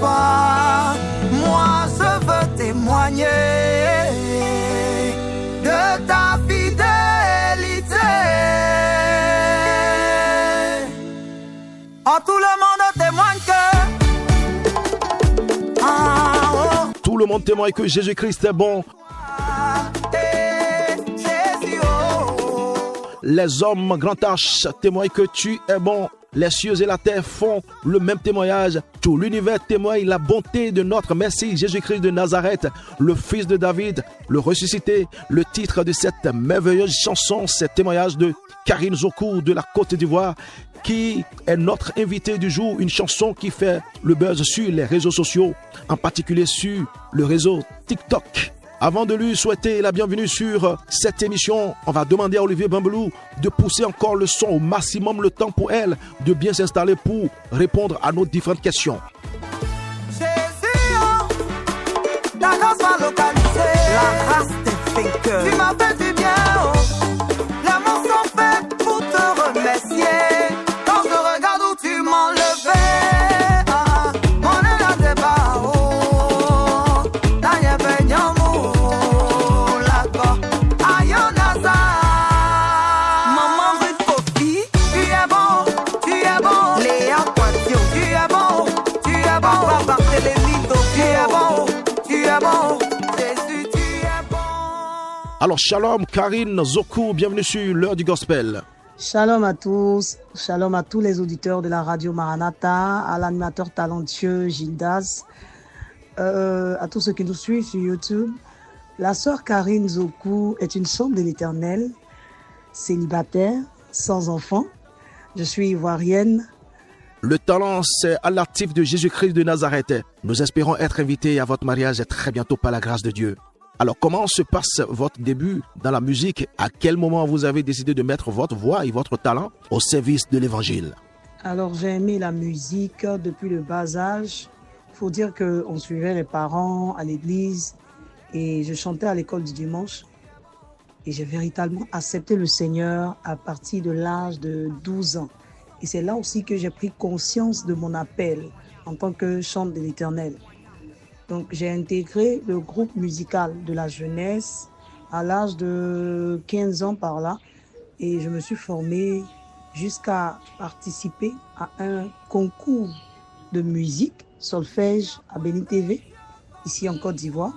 toi, moi je veux témoigner de ta fidélité. Oh, tout le monde témoigne que tout le monde témoigne que Jésus-Christ est bon. Les hommes grand H témoignent que tu es bon. Les cieux et la terre font le même témoignage. Tout l'univers témoigne la bonté de notre Messie Jésus-Christ de Nazareth, le fils de David, le ressuscité. Le titre de cette merveilleuse chanson, c'est témoignage de Karine Zokou de la Côte d'Ivoire, qui est notre invité du jour. Une chanson qui fait le buzz sur les réseaux sociaux, en particulier sur le réseau TikTok. Avant de lui souhaiter la bienvenue sur cette émission, on va demander à Olivier Bambelou de pousser encore le son au maximum, le temps pour elle de bien s'installer pour répondre à nos différentes questions. Jésus, ta grâce m'a localisé. La grâce des vainqueurs. Tu m'as fait du bien, les mots sont faits pour te remercier. Quand je regarde où tu m'enlevais. Alors, shalom, Karine Zokou, bienvenue sur l'heure du gospel. Shalom à tous les auditeurs de la radio Maranatha, à l'animateur talentueux Gildas, à tous ceux qui nous suivent sur YouTube. La sœur Karine Zokou est une sainte de l'Éternel, célibataire, sans enfant. Je suis ivoirienne. Le talent, c'est à l'actif de Jésus-Christ de Nazareth. Nous espérons être invités à votre mariage très bientôt par la grâce de Dieu. Alors, comment se passe votre début dans la musique? À quel moment vous avez décidé de mettre votre voix et votre talent au service de l'évangile? Alors, j'ai aimé la musique depuis le bas âge. Il faut dire qu'on suivait les parents à l'église et je chantais à l'école du dimanche. Et j'ai véritablement accepté le Seigneur à partir de l'âge de 12 ans. Et c'est là aussi que j'ai pris conscience de mon appel en tant que chante de l'Éternel. Donc, j'ai intégré le groupe musical de la jeunesse à l'âge de 15 ans par là. Et je me suis formée jusqu'à participer à un concours de musique, solfège à Béni TV, ici en Côte d'Ivoire.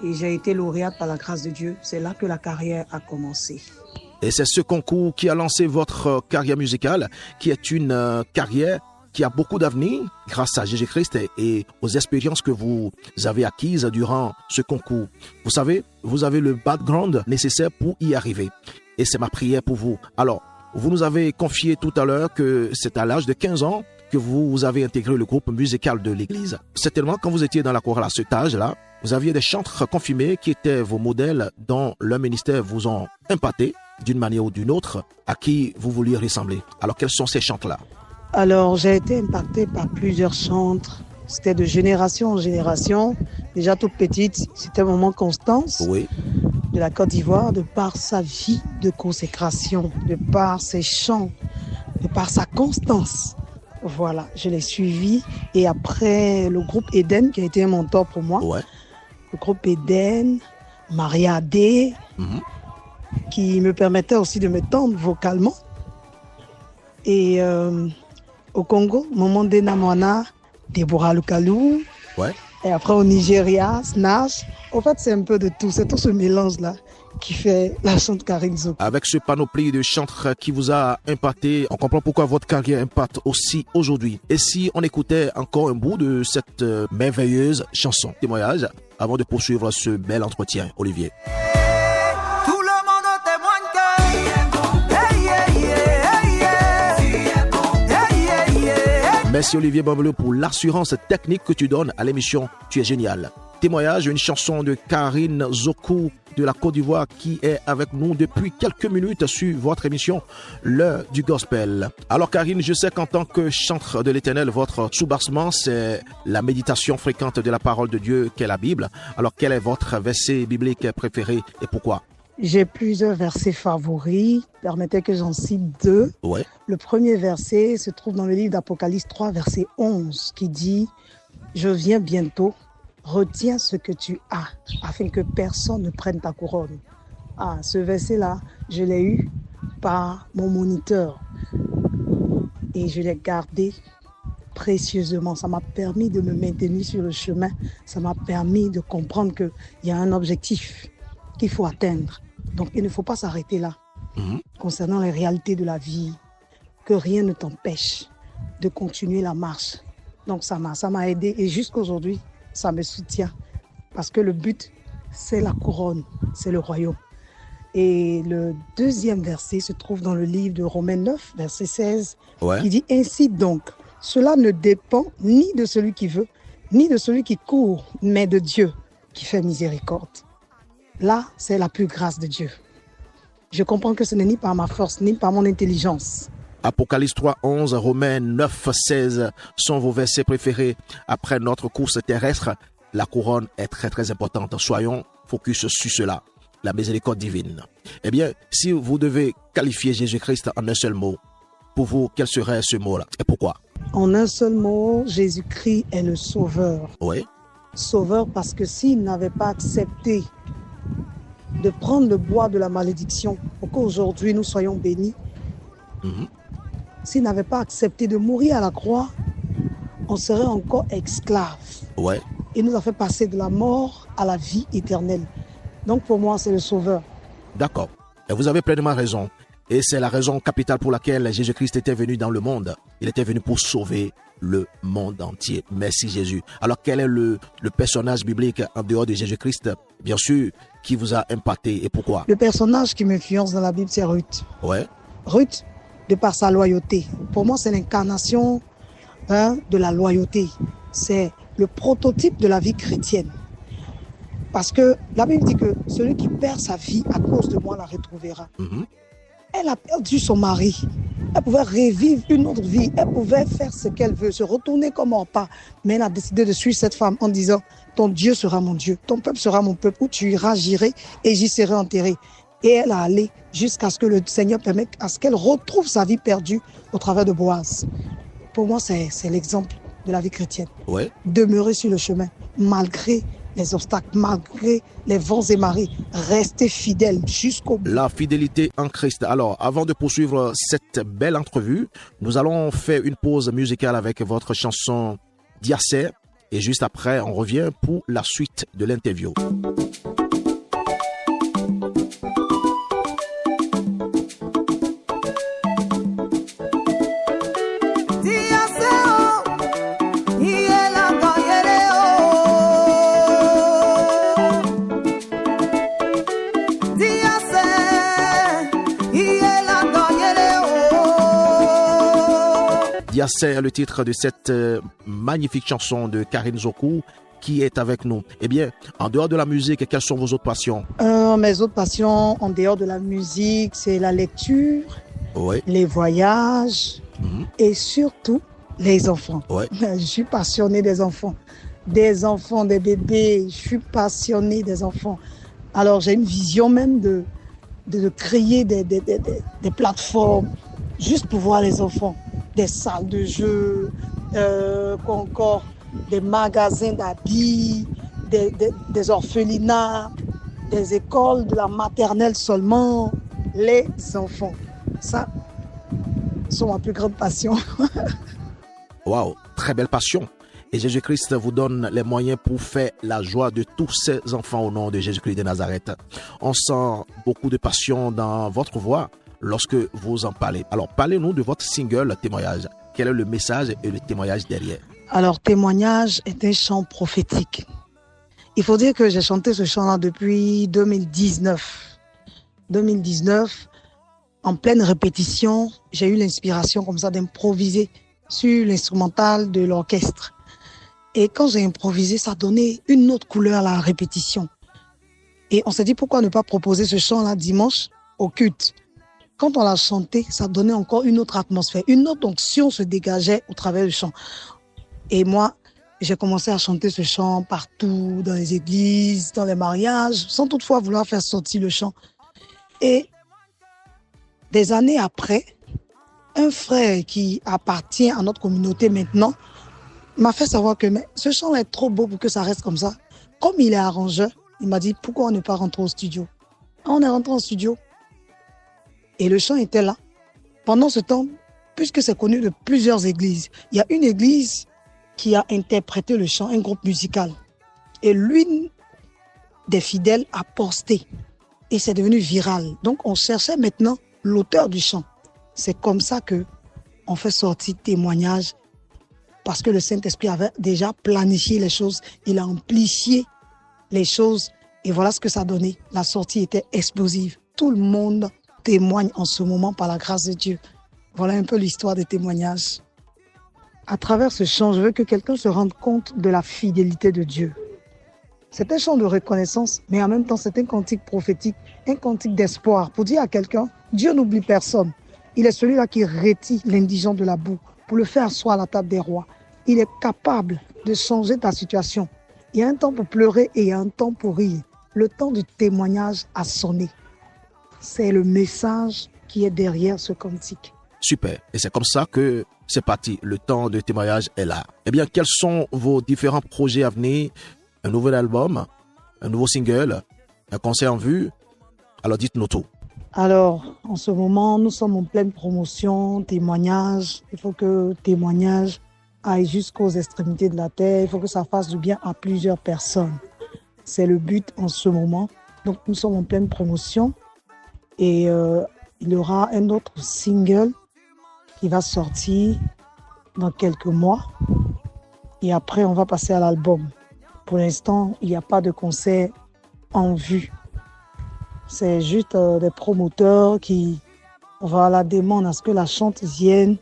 Et j'ai été lauréate par la grâce de Dieu. C'est là que la carrière a commencé. Et c'est ce concours qui a lancé votre carrière musicale, qui est une carrière qui a beaucoup d'avenir grâce à Jésus-Christ et aux expériences que vous avez acquises durant ce concours. Vous savez, vous avez le background nécessaire pour y arriver. Et c'est ma prière pour vous. Alors, vous nous avez confié tout à l'heure que c'est à l'âge de 15 ans que vous avez intégré le groupe musical de l'église. Certainement, quand vous étiez dans la chorale à cet âge-là, vous aviez des chantres confirmés qui étaient vos modèles dont leur ministère vous ont impacté d'une manière ou d'une autre à qui vous vouliez ressembler. Alors, quels sont ces chantres-là? Alors, j'ai été impactée par plusieurs chantres. C'était de génération en génération. Déjà toute petite, c'était maman Constance de la Côte d'Ivoire, de par sa vie de consécration, de par ses chants, de par sa constance. Voilà, je l'ai suivi. Et après, le groupe Eden, qui a été un mentor pour moi. Le groupe Eden, Maria Adé, qui me permettait aussi de me tendre vocalement. Et au Congo, Maman Dena Moana, Deborah Lukalou. Et après au Nigeria, Snatch. En fait, c'est un peu de tout. C'est tout ce mélange-là qui fait la chante Karine Zokou. Avec ce panoplie de chantres qui vous a impacté, on comprend pourquoi votre carrière impacte aussi aujourd'hui. Et si on écoutait encore un bout de cette merveilleuse chanson, témoignage, avant de poursuivre ce bel entretien, Olivier. Merci Olivier Bambelou pour l'assurance technique que tu donnes à l'émission. Tu es génial. Témoignage, une chanson de Karine Zokou de la Côte d'Ivoire qui est avec nous depuis quelques minutes sur votre émission, l'heure du gospel. Alors Karine, je sais qu'en tant que chantre de l'Éternel, votre soubassement, c'est la méditation fréquente de la parole de Dieu qu'est la Bible. Alors quel est votre verset biblique préféré et pourquoi? J'ai plusieurs versets favoris. Permettez que j'en cite deux. Le premier verset se trouve dans le livre d'Apocalypse 3, verset 11, qui dit « je viens bientôt, retiens ce que tu as, afin que personne ne prenne ta couronne. Ah, ce verset-là, je l'ai eu par mon moniteur et je l'ai gardé précieusement. Ça m'a permis de me maintenir sur le chemin. Ça m'a permis de comprendre qu'il y a un objectif qu'il faut atteindre. Donc, il ne faut pas s'arrêter là. Concernant les réalités de la vie, que rien ne t'empêche de continuer la marche. Donc, ça m'a aidé et jusqu'aujourd'hui, ça me soutient. Parce que le but, c'est la couronne, c'est le royaume. Et le deuxième verset se trouve dans le livre de Romains 9, verset 16, qui dit « Ainsi donc, cela ne dépend ni de celui qui veut, ni de celui qui court, mais de Dieu qui fait miséricorde. » Là, c'est la plus grâce de Dieu. Je comprends que ce n'est ni par ma force, ni par mon intelligence. Apocalypse 3, 11, Romains 9, 16 sont vos versets préférés. Après notre course terrestre, la couronne est très très importante. Soyons focus sur cela, la miséricorde divine. Eh bien, si vous devez qualifier Jésus-Christ en un seul mot, pour vous, quel serait ce mot-là et pourquoi? En un seul mot, Jésus-Christ est le sauveur. Oui. Sauveur parce que s'il n'avait pas accepté de prendre le bois de la malédiction pour qu'aujourd'hui nous soyons bénis, s'il n'avait pas accepté de mourir à la croix, on serait encore esclaves. Ouais. Il nous a fait passer de la mort à la vie éternelle. Donc pour moi, c'est le sauveur. D'accord. Et vous avez pleinement raison. Et c'est la raison capitale pour laquelle Jésus-Christ était venu dans le monde. Il était venu pour sauver le monde entier. Merci Jésus. Alors quel est le personnage biblique en dehors de Jésus-Christ, bien sûr, qui vous a impacté et pourquoi? Le personnage qui m'influence dans la Bible, c'est Ruth. Ouais. Ruth, de par sa loyauté. Pour moi, c'est l'incarnation de la loyauté. C'est le prototype de la vie chrétienne. Parce que la Bible dit que celui qui perd sa vie à cause de moi la retrouvera. Elle a perdu son mari. Elle pouvait revivre une autre vie. Elle pouvait faire ce qu'elle veut, se retourner comme Orpa. Mais elle a décidé de suivre cette femme en disant « Ton Dieu sera mon Dieu, ton peuple sera mon peuple. Où tu iras, j'irai et j'y serai enterré. » Et elle a allé jusqu'à ce que le Seigneur permette à ce qu'elle retrouve sa vie perdue au travers de Boaz. Pour moi, c'est l'exemple de la vie chrétienne. Ouais. Demeurer sur le chemin, malgré les obstacles, malgré les vents et marées, rester fidèle jusqu'au bout. La fidélité en Christ. Alors, avant de poursuivre cette belle entrevue, nous allons faire une pause musicale avec votre chanson Diacè. Et juste après, on revient pour la suite de l'interview. Diacè, le titre de cette magnifique chanson de Karine Zokou qui est avec nous. Eh bien, en dehors de la musique, quelles sont vos autres passions? Mes autres passions, en dehors de la musique, c'est la lecture, les voyages et surtout les enfants. Je suis passionnée des enfants. Des enfants, des bébés, je suis passionnée des enfants. Alors, j'ai une vision même de créer des plateformes juste pour voir les enfants. Des salles de jeux, encore des magasins d'habits, des orphelinats, des écoles de la maternelle seulement, les enfants. Ça, c'est ma plus grande passion. Waouh, très belle passion. Et Jésus-Christ vous donne les moyens pour faire la joie de tous ces enfants au nom de Jésus-Christ de Nazareth. On sent beaucoup de passion dans votre voix lorsque vous en parlez. Alors, parlez-nous de votre single Témoignage. Quel est le message et le témoignage derrière? Alors, Témoignage est un chant prophétique. Il faut dire que j'ai chanté ce chant-là depuis 2019. 2019, en pleine répétition, j'ai eu l'inspiration comme ça d'improviser sur l'instrumental de l'orchestre. Et quand j'ai improvisé, ça donnait une autre couleur à la répétition. Et on s'est dit, pourquoi ne pas proposer ce chant-là dimanche au culte? Quand on l'a chanté, ça donnait encore une autre atmosphère. Une autre onction se dégageait au travers du chant. Et moi, j'ai commencé à chanter ce chant partout, dans les églises, dans les mariages, sans toutefois vouloir faire sortir le chant. Et des années après, un frère qui appartient à notre communauté maintenant m'a fait savoir que mais, ce chant est trop beau pour que ça reste comme ça. Comme il est arrangeur, il m'a dit pourquoi on n'est pas rentré au studio. On est rentré au studio et le chant était là. Pendant ce temps, puisque c'est connu de plusieurs églises, il y a une église qui a interprété le chant, un groupe musical. Et l'une des fidèles a posté et c'est devenu viral. Donc on cherchait maintenant l'auteur du chant. C'est comme ça que on fait sortir témoignages parce que le Saint-Esprit avait déjà planifié les choses, il a amplifié les choses et voilà ce que ça donnait. La sortie était explosive. Tout le monde témoigne en ce moment par la grâce de Dieu. Voilà un peu l'histoire des témoignages. À travers ce chant, je veux que quelqu'un se rende compte de la fidélité de Dieu. C'est un chant de reconnaissance, mais en même temps, c'est un cantique prophétique, un cantique d'espoir pour dire à quelqu'un, Dieu n'oublie personne. Il est celui-là qui retire l'indigent de la boue pour le faire asseoir à la table des rois. Il est capable de changer ta situation. Il y a un temps pour pleurer et il y a un temps pour rire. Le temps du témoignage a sonné. C'est le message qui est derrière ce cantique. Super. Et c'est comme ça que c'est parti. Le temps de témoignage est là. Eh bien, quels sont vos différents projets à venir? Un nouvel album, un nouveau single, un concert en vue? Alors dites-nous tout. Alors, en ce moment, nous sommes en pleine promotion, témoignage. Il faut que témoignage aille jusqu'aux extrémités de la terre. Il faut que ça fasse du bien à plusieurs personnes. C'est le but en ce moment. Donc, nous sommes en pleine promotion. Et il y aura un autre single qui va sortir dans quelques mois. Et après, on va passer à l'album. Pour l'instant, il n'y a pas de concert en vue. C'est juste des promoteurs qui demandent à ce que la chante vienne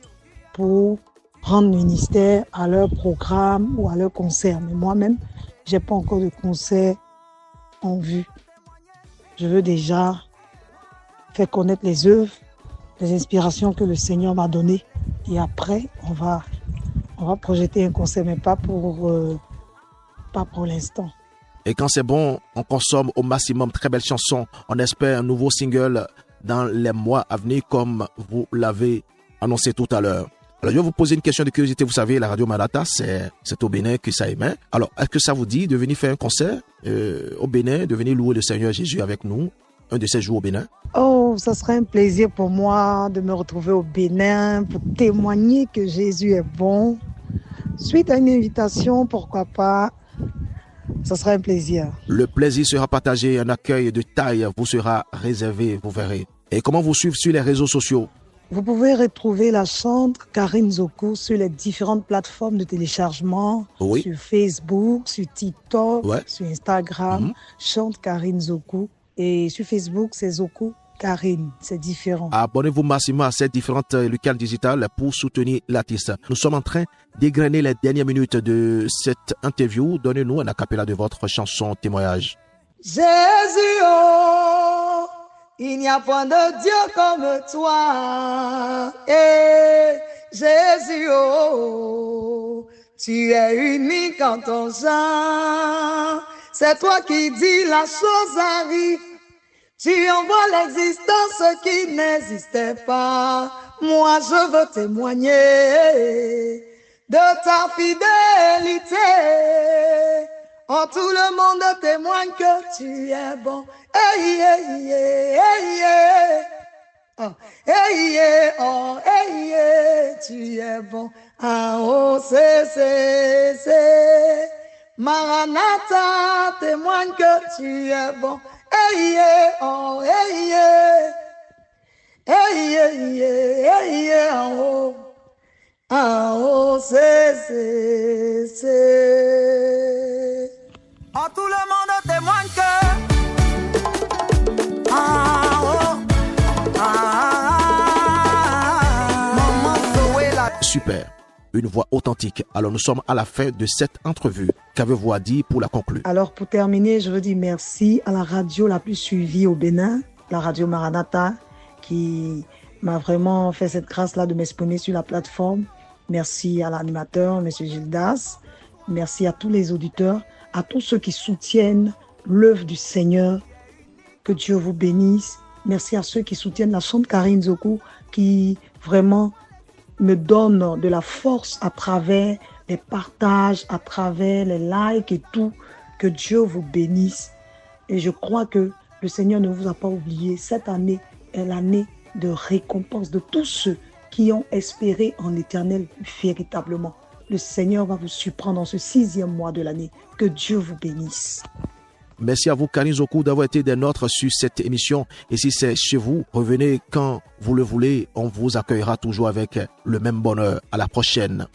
pour rendre ministère à leur programme ou à leur concert. Mais moi-même, je n'ai pas encore de concert en vue. Je veux déjà faire connaître les œuvres, les inspirations que le Seigneur m'a données. Et après, on va projeter un concert, mais pas pour l'instant. Et quand c'est bon, on consomme au maximum très belles chansons. On espère un nouveau single dans les mois à venir, comme vous l'avez annoncé tout à l'heure. Alors, je vais vous poser une question de curiosité. Vous savez, la radio Maranatha, c'est au Bénin que ça émet. Alors, est-ce que ça vous dit de venir faire un concert au Bénin, de venir louer le Seigneur Jésus avec nous, un de ces jours au Bénin? Oh, ça serait un plaisir pour moi de me retrouver au Bénin pour témoigner que Jésus est bon. Suite à une invitation, pourquoi pas? Ça sera un plaisir. Le plaisir sera partagé, un accueil de taille vous sera réservé, vous verrez. Et comment vous suivre sur les réseaux sociaux? Vous pouvez retrouver la chante Karine Zoku sur les différentes plateformes de téléchargement, oui. Sur Facebook, sur TikTok, ouais. Sur Instagram, chante Karine Zoku. Et sur Facebook, c'est Zoku Karine, c'est différent. Abonnez-vous massivement à ces différentes locales digitales pour soutenir l'artiste. Nous sommes en train d'égrener les dernières minutes de cette interview. Donnez-nous un acapella de votre chanson témoignage. Jésus, oh, il n'y a point de Dieu comme toi. Et Jésus, oh, tu es unique en ton genre. C'est toi qui dis la chose arrive. Tu envoies l'existence qui n'existait pas. Moi, je veux témoigner de ta fidélité. Oh, tout le monde témoigne que tu es bon. Hey, hey, hey, hey, hey. Oh, hey, hey, oh, hey, hey, tu es bon. Ah, oh, c'est. Maranatha témoigne que tu es bon. Hey, yeah, oh, hey, yeah. Hey, yeah, yeah, hey, yeah, oh. Ah, oh, c'est. Oh, tout le monde témoigne que. Ah, oh. Maman Zoé la. Super. Une voix authentique. Alors, nous sommes à la fin de cette entrevue. Qu'avez-vous à dire pour la conclure? Alors, pour terminer, je veux dire merci à la radio la plus suivie au Bénin, la radio Maranatha, qui m'a vraiment fait cette grâce-là de m'exprimer sur la plateforme. Merci à l'animateur, M. Gildas. Merci à tous les auditeurs, à tous ceux qui soutiennent l'œuvre du Seigneur. Que Dieu vous bénisse. Merci à ceux qui soutiennent la chante Karine Zoku, qui vraiment me donne de la force à travers les partages, à travers les likes et tout. Que Dieu vous bénisse. Et je crois que le Seigneur ne vous a pas oublié. Cette année est l'année de récompense de tous ceux qui ont espéré en l'Éternel véritablement. Le Seigneur va vous surprendre en ce 6e mois de l'année. Que Dieu vous bénisse. Merci à vous, Karine Zokou, d'avoir été des nôtres sur cette émission. Et si c'est chez vous, revenez quand vous le voulez. On vous accueillera toujours avec le même bonheur. À la prochaine.